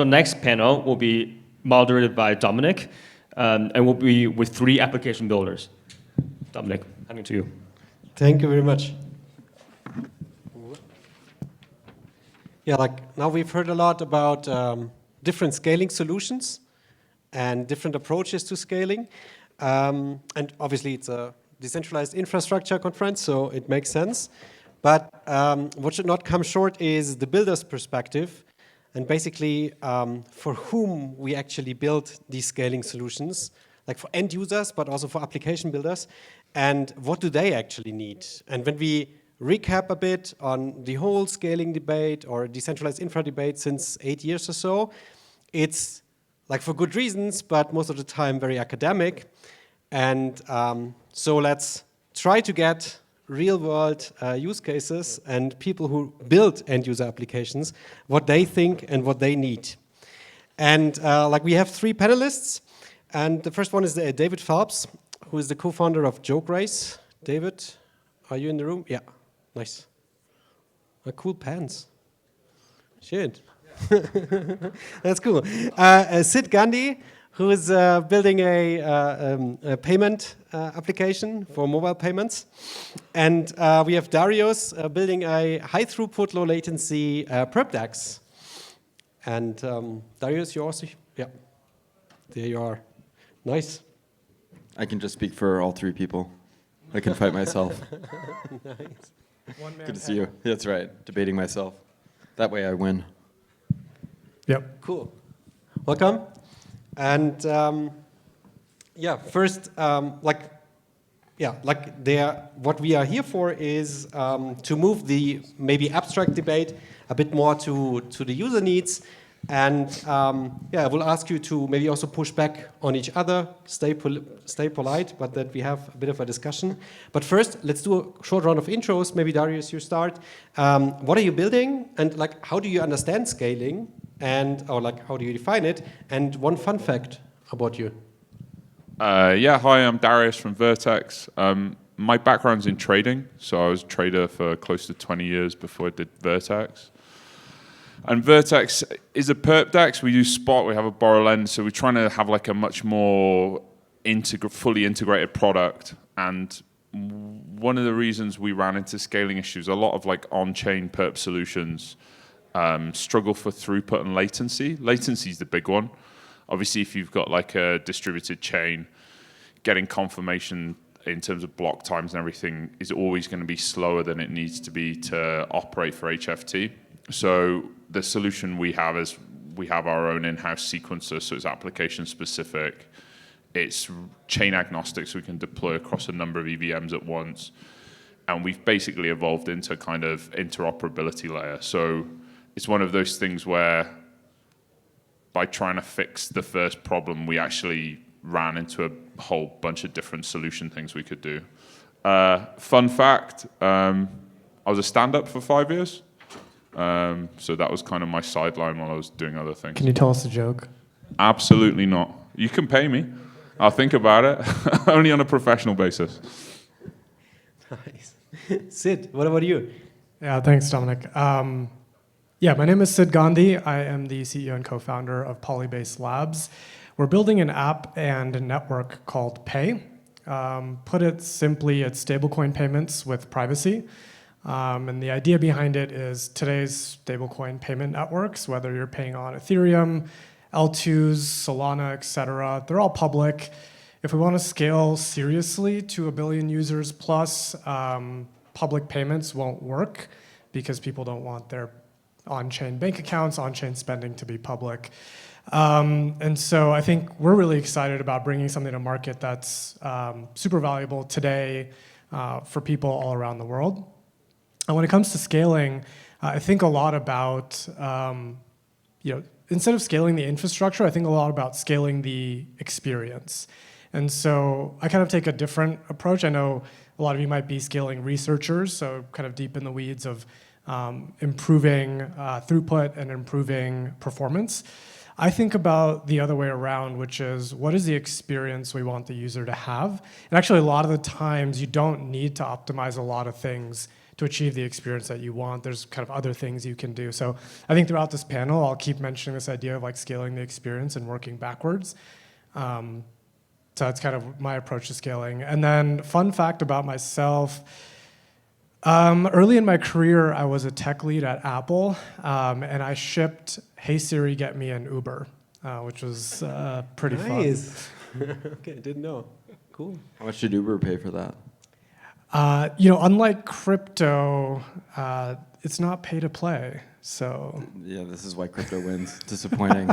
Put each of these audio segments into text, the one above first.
The next panel will be moderated by Dominik, and will be with 3 application builders. Dominik, handing to you. Thank you very much. Yeah, like now we've heard a lot about different scaling solutions and different approaches to scaling. And obviously it's a decentralized infrastructure conference, so it makes sense. But what should not come short is the builder's perspective, and basically for whom we actually build these scaling solutions, like for end users, but also for application builders, and what do they actually need? And when we recap a bit on the whole scaling debate or decentralized infra debate since 8 years or so, it's like for good reasons, but most of the time very academic. And so let's try to get real-world use cases and people who build end-user applications, what they think and what they need. And like we have 3 panelists, and the first one is David Phelps, who is the co-founder of JokeRace. David, are you in the room? Yeah, nice. Cool pants. Shit. That's cool. Sid Gandhi, who is building a payment application for mobile payments. And we have Darius building a high throughput, low latency perp-DAX. And Darius, you also, yeah, there you are. Nice. I can just speak for all 3 people. I can fight myself. Nice. Good to see you. That's right, debating myself. That way I win. Yep. Cool. Welcome. And yeah, first, what we are here for is to move the maybe abstract debate a bit more to the user needs. And yeah, I will ask you to maybe also push back on each other, stay polite, but that we have a bit of a discussion. But first, let's do a short round of intros. Maybe Darius, you start. What are you building, and like how do you understand scaling, and or like how do you define it? And one fun fact about you. Yeah, hi, I'm Darius from Vertex. My background's in trading, so I was a trader for close to 20 years before I did Vertex. And Vertex is a perp-DAX. We use spot, we have a borrow lend, so we're trying to have like a much more fully integrated product. And one of the reasons we ran into scaling issues, a lot of like on-chain perp solutions struggle for throughput and latency. Latency is the big one. Obviously, if you've got like a distributed chain, getting confirmation in terms of block times and everything is always going to be slower than it needs to be to operate for HFT. So the solution we have is we have our own in-house sequencer, so it's application specific. It's chain agnostic, so we can deploy across a number of EVMs at once. And we've basically evolved into kind of interoperability layer. So it's one of those things where by trying to fix the first problem, we actually ran into a whole bunch of different solution things we could do. Fun fact, I was a stand-up for 5 years. So that was kind of my sideline while I was doing other things. Can you tell us a joke? Absolutely not. You can pay me. I'll think about it. Only on a professional basis. Nice. Sid, what about you? Yeah, thanks, Dominik. Yeah, my name is Sid Gandhi. I am the CEO and co-founder of Polybase Labs. We're building an app and a network called Pay. Put it simply, it's stablecoin payments with privacy. And the idea behind it is today's stablecoin payment networks, whether you're paying on Ethereum, L2s, Solana, etc., they're all public. If we want to scale seriously to 1 billion users plus, public payments won't work because people don't want their on-chain bank accounts, on-chain spending to be public. And so I think we're really excited about bringing something to market that's super valuable today for people all around the world. And when it comes to scaling, I think a lot about, instead of scaling the infrastructure, I think a lot about scaling the experience. And so I kind of take a different approach. I know a lot of you might be scaling researchers, so kind of deep in the weeds of improving throughput and improving performance. I think about the other way around, which is what is the experience we want the user to have? And actually, a lot of the times, you don't need to optimize a lot of things to achieve the experience that you want. There's kind of other things you can do. So I think throughout this panel, I'll keep mentioning this idea of like scaling the experience and working backwards. So that's kind of my approach to scaling. And then fun fact about myself, early in my career, I was a tech lead at Apple, and I shipped Hey Siri, get me an Uber, which was pretty fun. Nice. Okay, didn't know. Cool. How much did Uber pay for that? Unlike crypto, it's not pay to play. So Yeah, this is why crypto wins. Disappointing.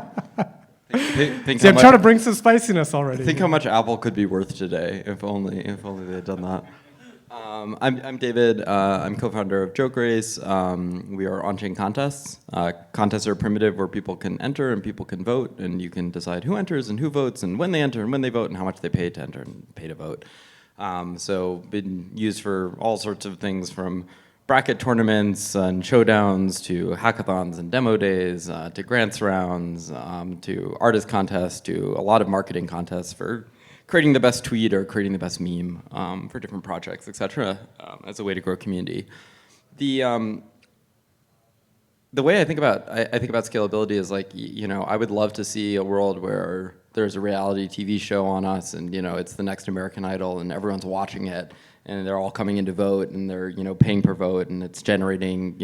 Think see, how I'm much- trying to bring some spiciness already. Think how much Apple could be worth today if only they had done that. I'm David. I'm co-founder of JokeRace. We are on-chain contests. Contests are primitive where people can enter and people can vote, and you can decide who enters and who votes and when they enter and when they vote and how much they pay to enter and pay to vote. So been used for all sorts of things from bracket tournaments and showdowns to hackathons and demo days to grants rounds to artist contests to a lot of marketing contests for creating the best tweet or creating the best meme for different projects, etc., as a way to grow community. The way I think about scalability is like, I would love to see a world where there's a reality TV show on us, and it's the next American Idol, and everyone's watching it, and they're all coming in to vote, and they're paying per vote, and it's generating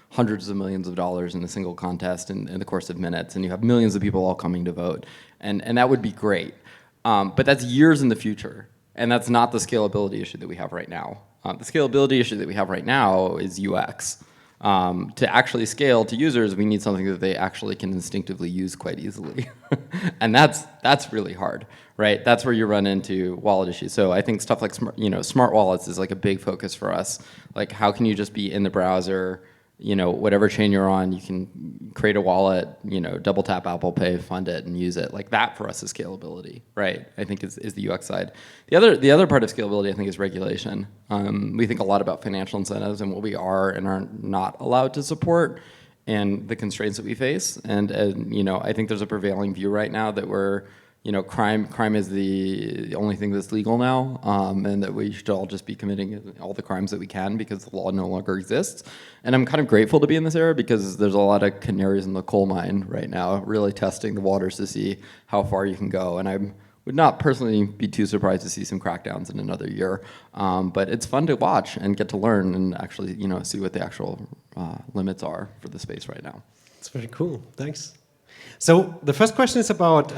hundreds of millions of dollars in a single contest in the course of minutes, and you have millions of people all coming to vote, and that would be great. But that's years in the future, and that's not the scalability issue that we have right now. The scalability issue that we have right now is UX. To actually scale to users, we need something that they actually can instinctively use quite easily. And that's really hard, right? That's where you run into wallet issues. So I think stuff like smart wallets is like a big focus for us. Like, how can you just be in the browser, whatever chain you're on, you can create a wallet, double tap Apple Pay, fund it, and use it. Like, that for us is scalability, right? I think is the UX side. The other part of scalability, I think, is regulation. We think a lot about financial incentives and what we are and are not allowed to support, and the constraints that we face. And I think there's a prevailing view right now that crime is the only thing that's legal now, and that we should all just be committing all the crimes that we can because the law no longer exists. And I'm kind of grateful to be in this era because there's a lot of canaries in the coal mine right now, really testing the waters to see how far you can go. And I would not personally be too surprised to see some crackdowns in another year. But it's fun to watch and get to learn and actually see what the actual limits are for the space right now. It's very cool. Thanks. So the first question is about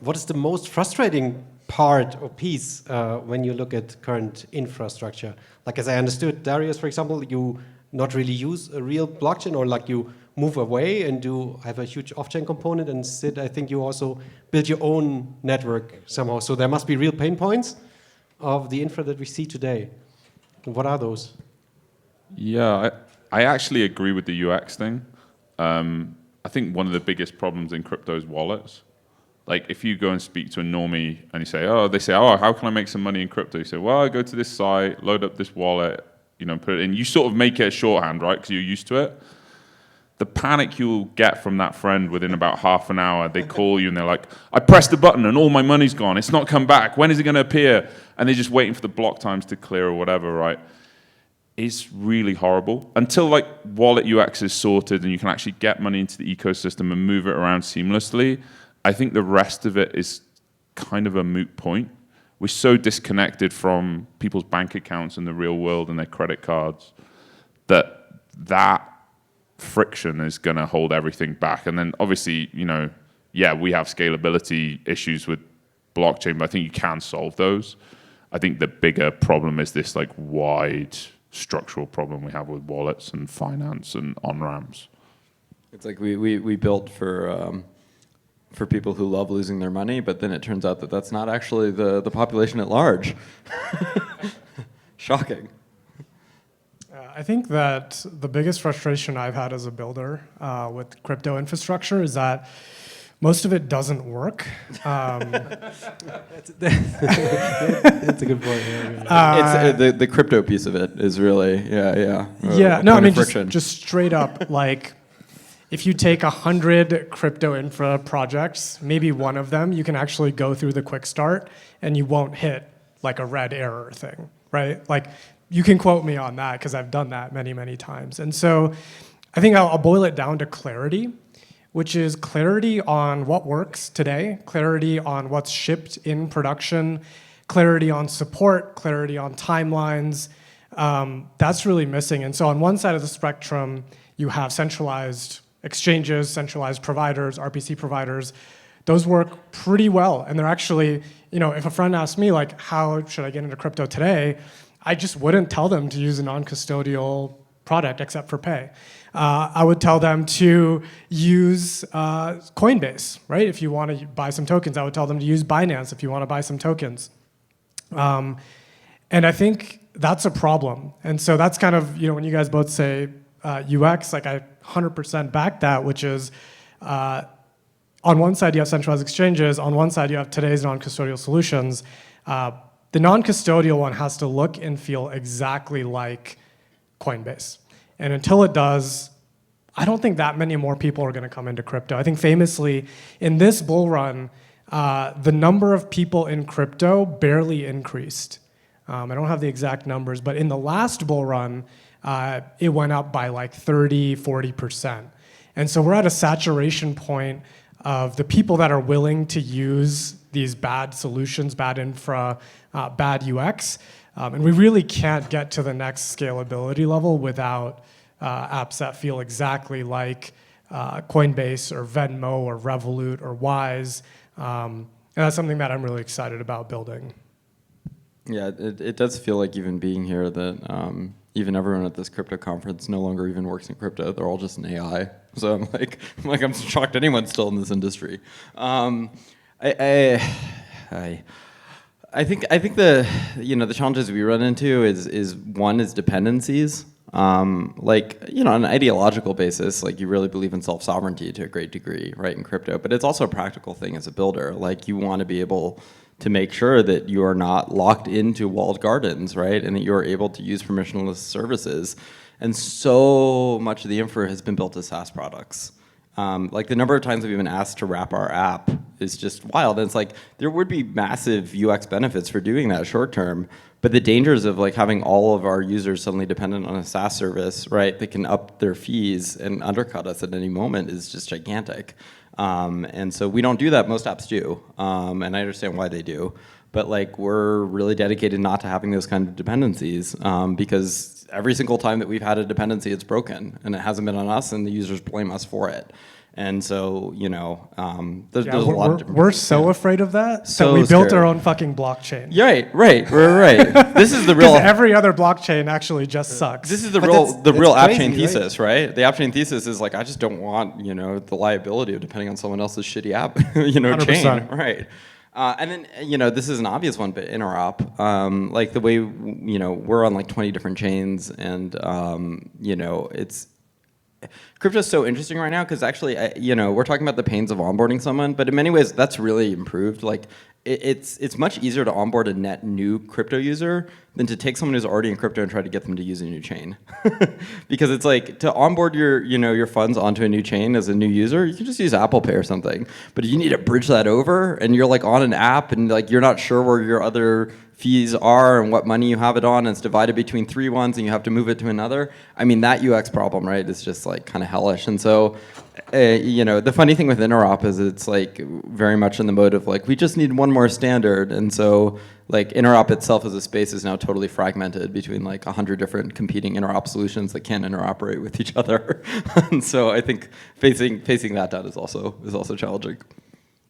what is the most frustrating part or piece when you look at current infrastructure? Like, as I understood, Darius, for example, you not really use a real blockchain, or like you move away and do have a huge off-chain component, and Sid, I think you also build your own network somehow. So there must be real pain points of the infra that we see today. What are those? Yeah, I actually agree with the UX thing. I think one of the biggest problems in crypto is wallets. Like, if you go and speak to a normie and you say, they say, how can I make some money in crypto? You say, well, I go to this site, load up this wallet, put it in. You sort of make it a shorthand, right? Because you're used to it. The panic you'll get from that friend within about half an hour, they call you and they're like, I pressed the button and all my money's gone. It's not come back. When is it going to appear? And they're just waiting for the block times to clear or whatever, right? It's really horrible. Until like wallet UX is sorted and you can actually get money into the ecosystem and move it around seamlessly, I think the rest of it is kind of a moot point. We're so disconnected from people's bank accounts in the real world and their credit cards that friction is going to hold everything back. And then obviously, we have scalability issues with blockchain, but I think you can solve those. I think the bigger problem is this like wide structural problem we have with wallets and finance and on-ramps. It's like we built for people who love losing their money, but then it turns out that that's not actually the population at large. Shocking. I think that the biggest frustration I've had as a builder with crypto infrastructure is that most of it doesn't work. That's a good point. It's the crypto piece of it is really, friction. Just straight up, like, if you take 100 crypto infra projects, maybe one of them, you can actually go through the quick start and you won't hit like a red error thing, right? Like, you can quote me on that because I've done that many, many times. And so I think I'll boil it down to clarity, which is clarity on what works today, clarity on what's shipped in production, clarity on support, clarity on timelines. That's really missing. And so on one side of the spectrum, you have centralized exchanges, centralized providers, RPC providers. Those work pretty well. And they're actually, if a friend asked me, like, how should I get into crypto today? I just wouldn't tell them to use a non-custodial product except for pay. I would tell them to use Coinbase, right? If you want to buy some tokens, I would tell them to use Binance if you want to buy some tokens. And I think that's a problem. And so that's kind of, when you guys both say UX, like I 100% back that, which is on one side you have centralized exchanges, on one side you have today's non-custodial solutions. The non-custodial one has to look and feel exactly like Coinbase. And until it does, I don't think that many more people are going to come into crypto. I think famously, in this bull run, the number of people in crypto barely increased. I don't have the exact numbers, but in the last bull run, it went up by like 30, 40%. And so we're at a saturation point of the people that are willing to use these bad solutions, bad infra, bad UX. And we really can't get to the next scalability level without apps that feel exactly like Coinbase or Venmo or Revolut or Wise. And that's something that I'm really excited about building. Yeah, it does feel like even being here that even everyone at this crypto conference no longer even works in crypto. They're all just in AI. So I'm shocked anyone's still in this industry. I think the the challenges we run into is one is dependencies. On an ideological basis, like you really believe in self-sovereignty to a great degree, right, in crypto, but it's also a practical thing as a builder. Like you want to be able to make sure that you are not locked into walled gardens, right, and that you are able to use permissionless services. And so much of the infra has been built as SaaS products. Like the number of times that we've been asked to wrap our app is just wild. And it's like there would be massive UX benefits for doing that short term, but the dangers of like having all of our users suddenly dependent on a SaaS service, right, that can up their fees and undercut us at any moment is just gigantic. And so we don't do that. Most apps do, and I understand why they do. But like we're really dedicated not to having those kind of dependencies because every single time that we've had a dependency, it's broken, and it hasn't been on us, and the users blame us for it. And so, there's a lot of different. We're so afraid of that So we built scared. our own fucking blockchain. Yeah, right. This is the real. Because every other blockchain actually just sucks. This is the But real that's app crazy, chain right? thesis, right? The app chain thesis is like I just don't want the liability of depending on someone else's shitty app chain, 100%. right? And then this is an obvious one, but interop, like the way we're on like 20 different chains, and it's. Crypto is so interesting right now because actually, we're talking about the pains of onboarding someone, but in many ways that's really improved. Like, it's much easier to onboard a net new crypto user than to take someone who's already in crypto and try to get them to use a new chain. Because it's like to onboard your funds onto a new chain as a new user, you can just use Apple Pay or something. But if you need to bridge that over and you're like on an app and like you're not sure where your other fees are and what money you have it on, and it's divided between 3 ones and you have to move it to another. I mean, that UX problem, right, is just like kind of hellish. And so, the funny thing with interop is it's like very much in the mode of like, we just need one more standard. And so like interop itself as a space is now totally fragmented between like 100 different competing interop solutions that can't interoperate with each other. And so I think facing that down is also challenging.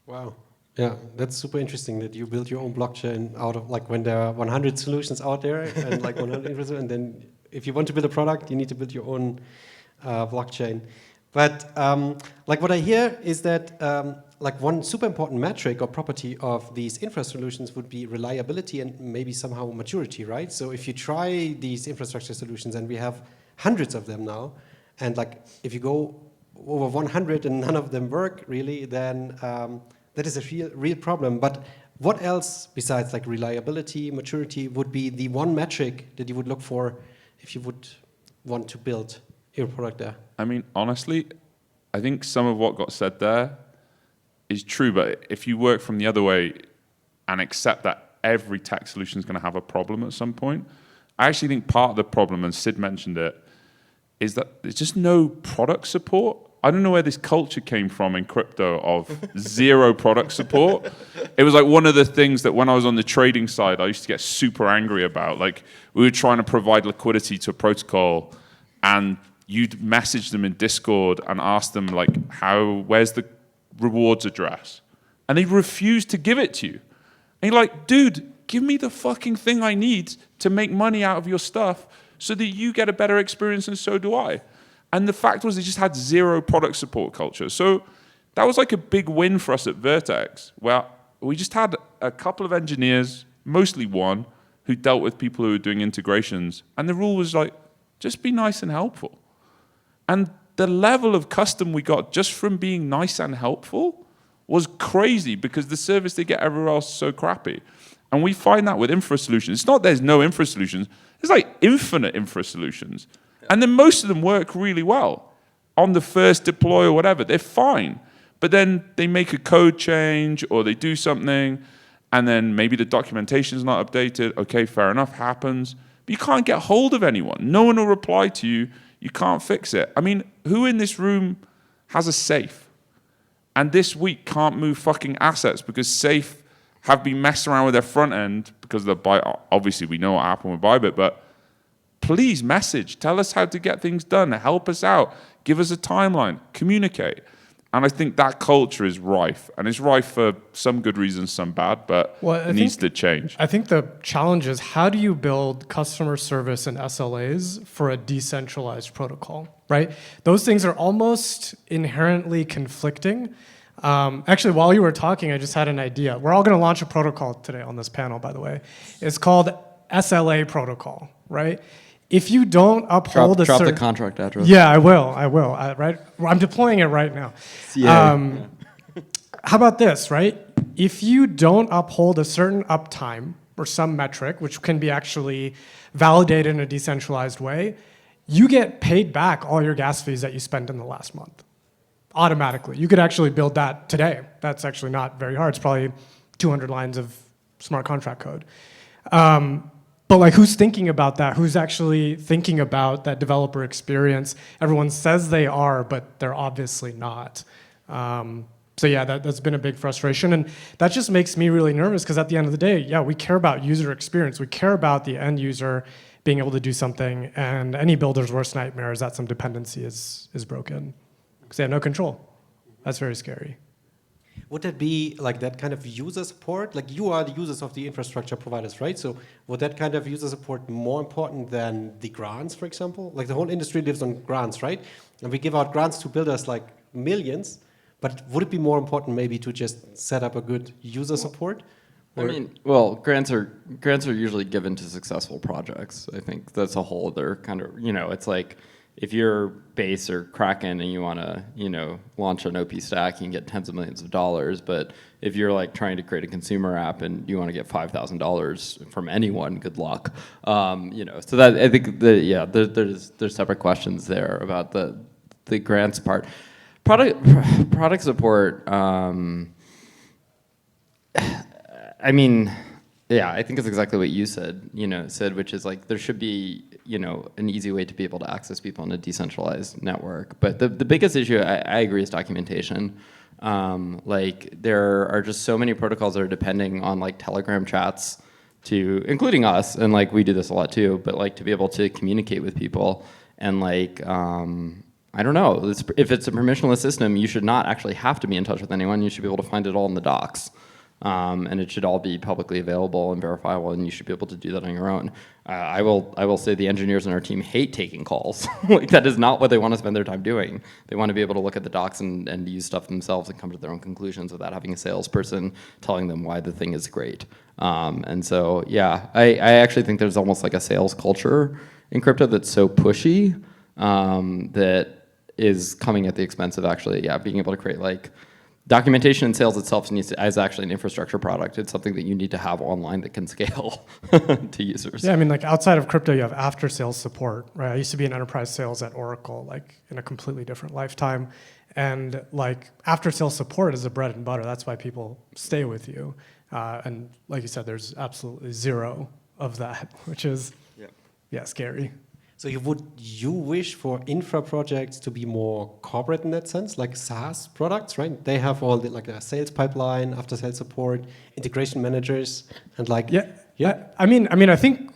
Wow. Yeah, that's super interesting that you build your own blockchain out of like when there are 100 solutions out there and like 100 infrastructure, and then if you want to build a product, you need to build your own blockchain. But like what I hear is that like one super important metric or property of these infra solutions would be reliability and maybe somehow maturity, right? So if you try these infrastructure solutions, and we have hundreds of them now, and like if you go over 100 and none of them work really, then that is a real problem. But what else besides like reliability, maturity would be the one metric that you would look for if you would want to build your product there? I mean, honestly, I think some of what got said there is true, but if you work from the other way and accept that every tech solution is going to have a problem at some point, I actually think part of the problem, and Sid mentioned it, is that there's just no product support. I don't know where this culture came from in crypto of zero product support. It was like one of the things that when I was on the trading side, I used to get super angry about. Like, we were trying to provide liquidity to a protocol, and you'd message them in Discord and ask them, like, where's the rewards address? And they refused to give it to you. And you're like, dude, give me the fucking thing I need to make money out of your stuff so that you get a better experience and so do I. And the fact was they just had zero product support culture. So that was like a big win for us at Vertex, where we just had a couple of engineers, mostly one, who dealt with people who were doing integrations. And the rule was like, just be nice and helpful. And the level of custom we got just from being nice and helpful was crazy because the service they get everywhere else is so crappy. And we find that with infra solutions. It's not there's no infra solutions. There's like infinite infra solutions. And then most of them work really well. On the first deploy or whatever, they're fine. But then they make a code change or they do something, and then maybe the documentation is not updated. Okay, fair enough, happens. But you can't get hold of anyone. No one will reply to you. You can't fix it. I mean, who in this room has a safe? And this week can't move fucking assets because safe have been messing around with their front end because of the obviously we know what happened with Bybit, but please message, tell us how to get things done, help us out, give us a timeline, communicate. And I think that culture is rife, and it's rife for some good reasons, some bad, but it needs to change. I think the challenge is how do you build customer service and SLAs for a decentralized protocol, right? Those things are almost inherently conflicting. Actually, while you were talking, I just had an idea. We're all going to launch a protocol today on this panel, by the way. It's called SLA protocol, right? If you don't uphold drop the contract address. Yeah, I will, right? I'm deploying it right now. How about this, right? If you don't uphold a certain uptime or some metric, which can be actually validated in a decentralized way, you get paid back all your gas fees that you spent in the last month. Automatically. You could actually build that today. That's actually not very hard. It's probably 200 lines of smart contract code. But like, who's thinking about that? Who's actually thinking about that developer experience? Everyone says they are, but they're obviously not. So yeah, that's been a big frustration. And that just makes me really nervous because at the end of the day, yeah, we care about user experience. We care about the end user being able to do something. And any builder's worst nightmare is that some dependency is broken because they have no control. That's very scary. Would that be like that kind of user support? Like, you are the users of the infrastructure providers, right? So would that kind of user support more important than the grants, for example? Like, the whole industry lives on grants, right? And we give out grants to builders like millions, but would it be more important maybe to just set up a good user support? I mean, well, grants are usually given to successful projects. I think that's a whole other kind of, it's like, if you're Base or Kraken and you want to, launch an OP stack, you can get tens of millions of dollars. But if you're like trying to create a consumer app and you want to get $5,000 from anyone, good luck. So that I think there's separate questions there about the grants part. Product support. I mean, yeah, I think it's exactly what you said, which is like there should be, an easy way to be able to access people in a decentralized network. But the biggest issue, I agree, is documentation. Like, there are just so many protocols that are depending on like Telegram chats including us, and like we do this a lot too, but like to be able to communicate with people and like, I don't know, if it's a permissionless system, you should not actually have to be in touch with anyone. You should be able to find it all in the docs. And it should all be publicly available and verifiable, and you should be able to do that on your own. I will say the engineers in our team hate taking calls. Like, that is not what they want to spend their time doing. They want to be able to look at the docs and use stuff themselves and come to their own conclusions without having a salesperson telling them why the thing is great. And so, yeah, I actually think there's almost like a sales culture in crypto that's so pushy that is coming at the expense of actually, being able to create like documentation and sales itself is actually an infrastructure product. It's something that you need to have online that can scale to users. Yeah, I mean, like outside of crypto, you have after sales support, right? I used to be in enterprise sales at Oracle, like in a completely different lifetime. And like after sales support is the bread and butter. That's why people stay with you. And like you said, there's absolutely zero of that, which is scary. So you wish for infra projects to be more corporate in that sense, like SaaS products, right? They have all the like a sales pipeline, after sales support, integration managers, and like I mean, I think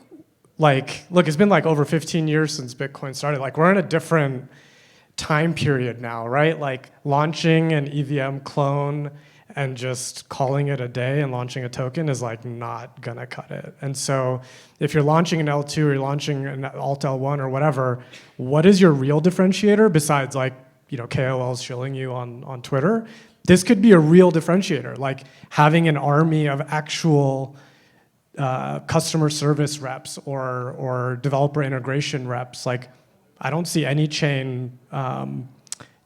like look, it's been like over 15 years since Bitcoin started. Like we're in a different time period now, right? Like launching an EVM clone and just calling it a day and launching a token is like not gonna cut it. And so if you're launching an L2 or you're launching an Alt L1 or whatever, what is your real differentiator besides like, KOLs shilling you on Twitter? This could be a real differentiator, like having an army of actual customer service reps or developer integration reps. Like I don't see any chain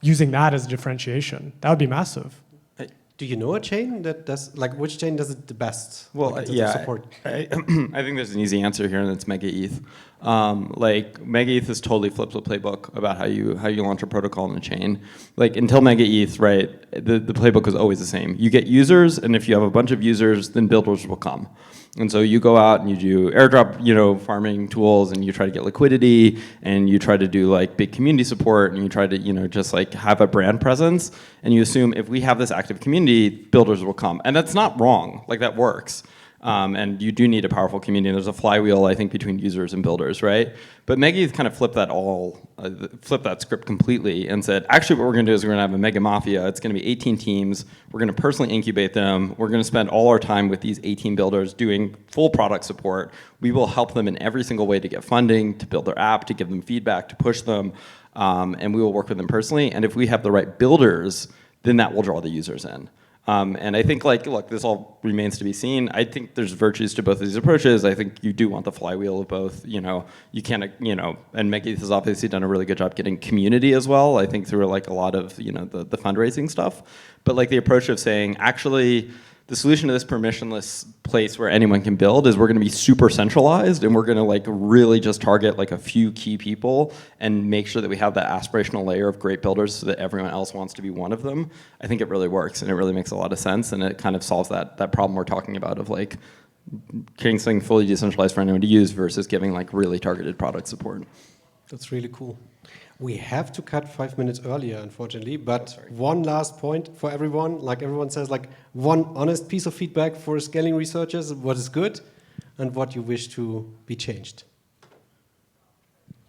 using that as differentiation. That would be massive. Do you know a chain that does, like which chain does it the best? Well, like, in terms of support? I think there's an easy answer here, and it's Mega ETH. Like Mega ETH has totally flipped the playbook about how you launch a protocol in a chain. Like until Mega ETH, right, the playbook was always the same. You get users, and if you have a bunch of users, then builders will come. And so you go out and you do airdrop, farming tools, and you try to get liquidity, and you try to do like big community support, and you try to, just like have a brand presence, and you assume if we have this active community, builders will come. And that's not wrong, like that works. And you do need a powerful community, and there's a flywheel, I think, between users and builders, right? But Mega ETH kind of flipped that script completely and said, actually what we're gonna do is we're gonna have a mega mafia. It's gonna be 18 teams. We're gonna personally incubate them. We're gonna spend all our time with these 18 builders doing full product support. We will help them in every single way to get funding, to build their app, to give them feedback, to push them, and we will work with them personally. And if we have the right builders, then that will draw the users in. And I think, look, this all remains to be seen. I think there's virtues to both of these approaches. I think you do want the flywheel of both. You can't, and Mega ETH has obviously done a really good job getting community as well. I think through like a lot of, the fundraising stuff. But like the approach of saying, actually, the solution to this permissionless place where anyone can build is we're going to be super centralized, and we're going to like really just target like a few key people and make sure that we have that aspirational layer of great builders so that everyone else wants to be one of them. I think it really works, and it really makes a lot of sense, and it kind of solves that problem we're talking about of like creating something fully decentralized for anyone to use versus giving like really targeted product support. That's really cool. We have to cut 5 minutes earlier, unfortunately, but one last point for everyone. Like everyone says, like one honest piece of feedback for scaling researchers, what is good and what you wish to be changed.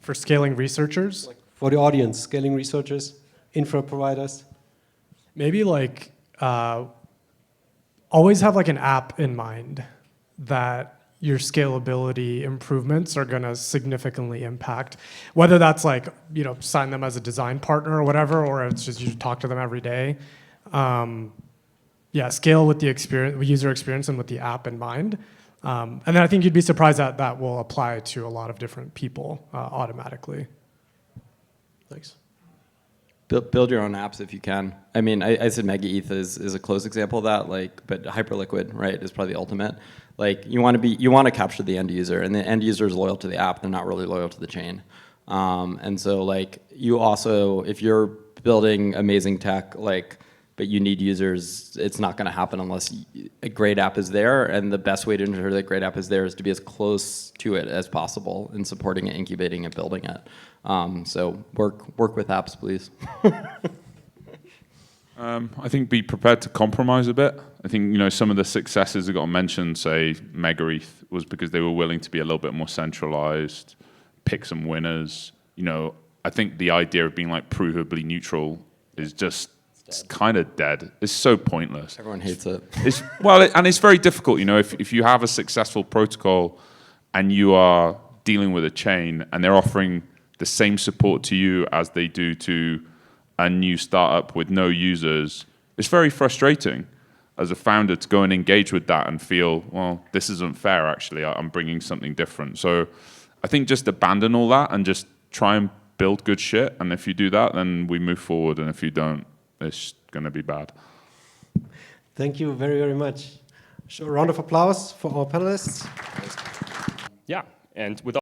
For scaling researchers? Like for the audience, scaling researchers, infra providers. Maybe like always have like an app in mind that your scalability improvements are going to significantly impact. Whether that's like, sign them as a design partner or whatever, or it's just you talk to them every day. Scale with the user experience and with the app in mind. And then I think you'd be surprised that that will apply to a lot of different people automatically. Thanks. Build your own apps if you can. I mean, I said Mega ETH is a close example of that, but Hyperliquid, right, is probably the ultimate. Like you want to capture the end user, and the end user is loyal to the app. They're not really loyal to the chain. And so like you also, if you're building amazing tech, but you need users, it's not going to happen unless a great app is there. And the best way to ensure that great app is there is to be as close to it as possible in supporting it, incubating it, building it. So work with apps, please. I think be prepared to compromise a bit. I think some of the successes that got mentioned, say Mega ETH, was because they were willing to be a little bit more centralized, pick some winners. I think the idea of being like provably neutral is just kind of dead. It's so pointless. Everyone hates it. And it's very difficult. If you have a successful protocol and you are dealing with a chain and they're offering the same support to you as they do to a new startup with no users, it's very frustrating as a founder to go and engage with that and feel, well, this isn't fair, actually. I'm bringing something different. So I think just abandon all that and just try and build good shit. And if you do that, then we move forward. And if you don't, it's going to be bad. Thank you very, very much. A round of applause for our panelists. Yeah, and with